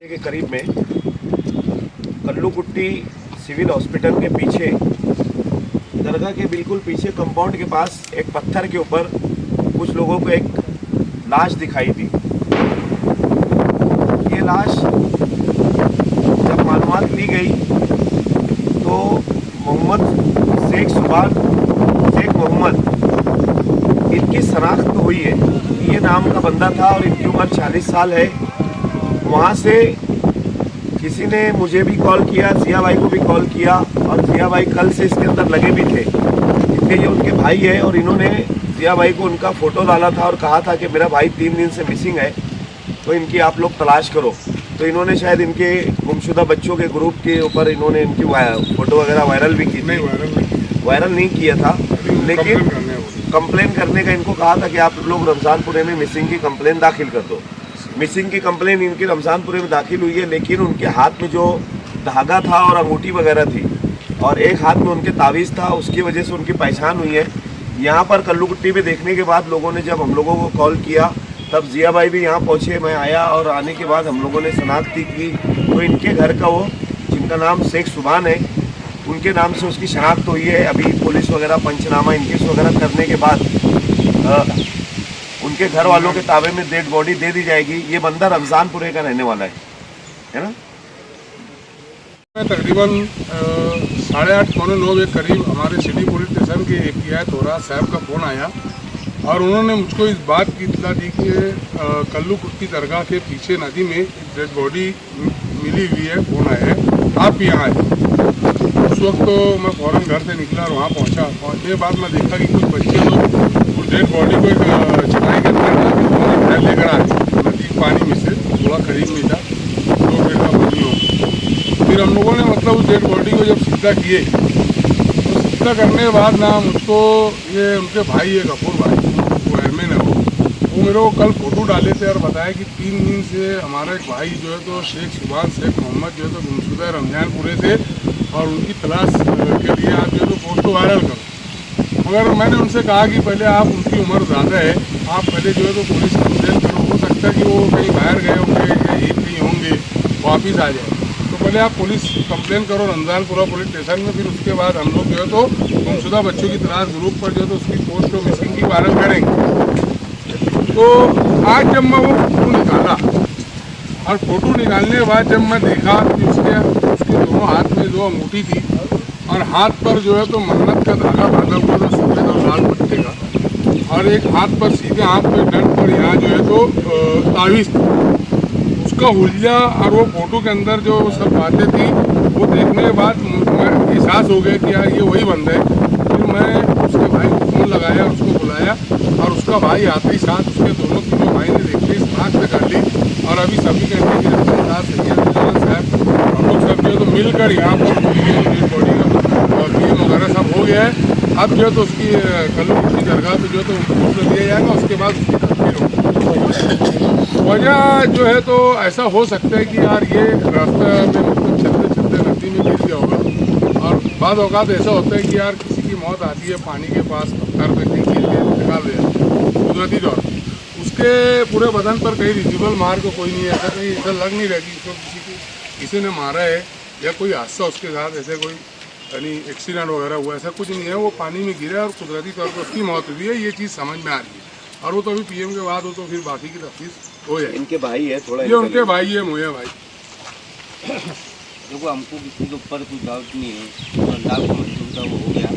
के करीब में कल्लूकुट्टी सिविल हॉस्पिटल के पीछे, दरगाह के बिल्कुल पीछे कंपाउंड के पास एक पत्थर के ऊपर कुछ लोगों को एक लाश दिखाई दी। ये लाश जब मालूमात ली गई तो मोहम्मद शेख मोहम्मद इनकी शनाख्त हुई है। ये नाम का बंदा था और इनकी उम्र 40 साल है। वहाँ से किसी ने मुझे भी कॉल किया, जिया भाई को भी कॉल किया, और जिया भाई कल से इसके अंदर लगे भी थे। इनके ये उनके भाई है और इन्होंने जिया भाई को उनका फ़ोटो डाला था और कहा था कि मेरा भाई 3 दिन से मिसिंग है, तो इनकी आप लोग तलाश करो। तो इन्होंने शायद इनके गुमशुदा बच्चों के ग्रुप के ऊपर इन्होंने इनकी फ़ोटो वगैरह वायरल भी की थी। वायरल नहीं किया था, लेकिन कंप्लेन करने का इनको कहा था कि आप लोग रमज़ानपुरे में मिसिंग की कंप्लेन दाखिल कर दो। मिसिंग की कंप्लेन इनकी रमज़ानपुरे में दाखिल हुई है, लेकिन उनके हाथ में जो धागा था और अंगूठी वगैरह थी और एक हाथ में उनके तावीज़ था, उसकी वजह से उनकी पहचान हुई है। यहाँ पर कल्लूकुट्टी पे देखने के बाद लोगों ने जब हम लोगों को कॉल किया तब जिया भाई भी यहाँ पहुँचे, मैं आया और आने के बाद हम लोगों ने शनाख्ती की तो इनके घर का वो जिनका नाम शेख सुभान है, उनके नाम से उसकी शनाख्त हुई है। अभी पुलिस वगैरह पंचनामा इनकेस वगैरह करने के बाद उनके घर वालों के ताबे में डेड बॉडी दे दी जाएगी। ये बंदा रमज़ानपुरे का रहने वाला है ना। तकरीबन 8:30 पौने 9 बजे करीब हमारे सिटी पुलिस स्टेशन के API थोड़ा साहब का फ़ोन आया और उन्होंने मुझको इस बात की इत्तला दी कि कल्लूकुट्टी दरगाह के पीछे नदी में डेड बॉडी मिली हुई है, फ़ोन आया है, आप यहाँ आए। उस वक्त तो मैं फ़ौरन घर से निकला और वहाँ पहुँचने के बाद मैं देखा कि कुछ बच्चे लोग उस डेड बॉडी को एक चटाई के अंदर लेकर आए नदी पानी में से, थोड़ा करीब में था, 2 फीट का पानी हो। फिर हम लोगों ने मतलब उस डेड बॉडी को जब सीधा किए तो सीधा करने के बाद ना मुझको ये उनके भाई है गफूर भाई, वायरमैन है वो मेरे को कल फ़ोटो डाले थे और बताया कि 3 दिन से हमारा एक भाई जो है तो शेख मोहम्मद जो है तो गुमशुदा रमज़ानपुरे से और उनकी तलाश के लिए आप जो है तो पोस्टो वायरल करो। मगर मैंने उनसे कहा कि पहले आप, उनकी उम्र ज़्यादा है, आप पहले जो है तो पुलिस कंप्लेन करो, हो सकता है कि वो कहीं बाहर गए होंगे या यहीं कहीं होंगे, वापस आ जाए, तो पहले आप पुलिस कंप्लेन करो रमज़ानपुरा पुलिस स्टेशन में। फिर उसके बाद हम लोग जो है तो गुमशुदा बच्चों की तलाश ग्रुप पर जो है तो उसकी पोस्ट मिसिंग की वायरल करेंगे। तो आज जब मैं वो फ़ोटो निकाला और फ़ोटो निकालने के बाद जब मैं देखा कि उसके दोनों हाथ में जो अंगूठी थी और हाथ पर जो है तो मन्नत का धागा बांधा हुआ था सफ़ेद और लाल पट्टे का, और एक हाथ पर सीधे हाथ पे डंड पर यहाँ जो है तो तावीज़, उसका हुलिया और वो फ़ोटो के अंदर जो सब बातें थी वो देखने के बाद मैं एहसास हो गया कि यार ये वही बंदा है। फिर मैं उसके भाई को फ़ोन लगाया, उसको बुलाया और उसका भाई आते ही साथ उसके तीनों भाई ने देखते शनाख्त कर ली। और अभी सभी कहते हैं कि रमज़ान साहब हम लोग सब जो है तो मिलकर यहाँ पर डेड बॉडी का और पीएम वगैरह सब हो गया है। अब जो है तो उसकी कल्लूकुट्टी दरगाह पे जो है तो पोस्टर दिया जाएगा, उसके बाद उसकी तस्वीर होगी। वजह जो है तो ऐसा हो सकता है कि यार ये रास्ता में मतलब चलते चलते नदी में गिर गया होगा। और बाद औकात ऐसा होता है कि यार किसी की मौत आती है पानी के पास, पत्थर पे कहीं गिर के निकाल दिया कुदरती तौर पर, उसके पूरे बदन पर कहीं विजिबल मार को कोई नहीं है, ऐसा कहीं ऐसा लग नहीं रहा कि इसको किसी ने मारा है या कोई हादसा उसके साथ ऐसे कोई यानी एक्सीडेंट वगैरह हुआ, ऐसा कुछ नहीं है। वो पानी में गिरा और कुदरती तौर पर उसकी मौत हुई है, ये चीज़ समझ में आ रही है। और वो तो अभी पीएम के बाद हो तो फिर बाकी की तफ्तीश हो जाए। इनके भाई है, थोड़ा ये उनके भाई है, मोया भाई। देखो हमको किसी के ऊपर कोई डाउट नहीं है, अल्लाह को मंजूर था वो हो गया।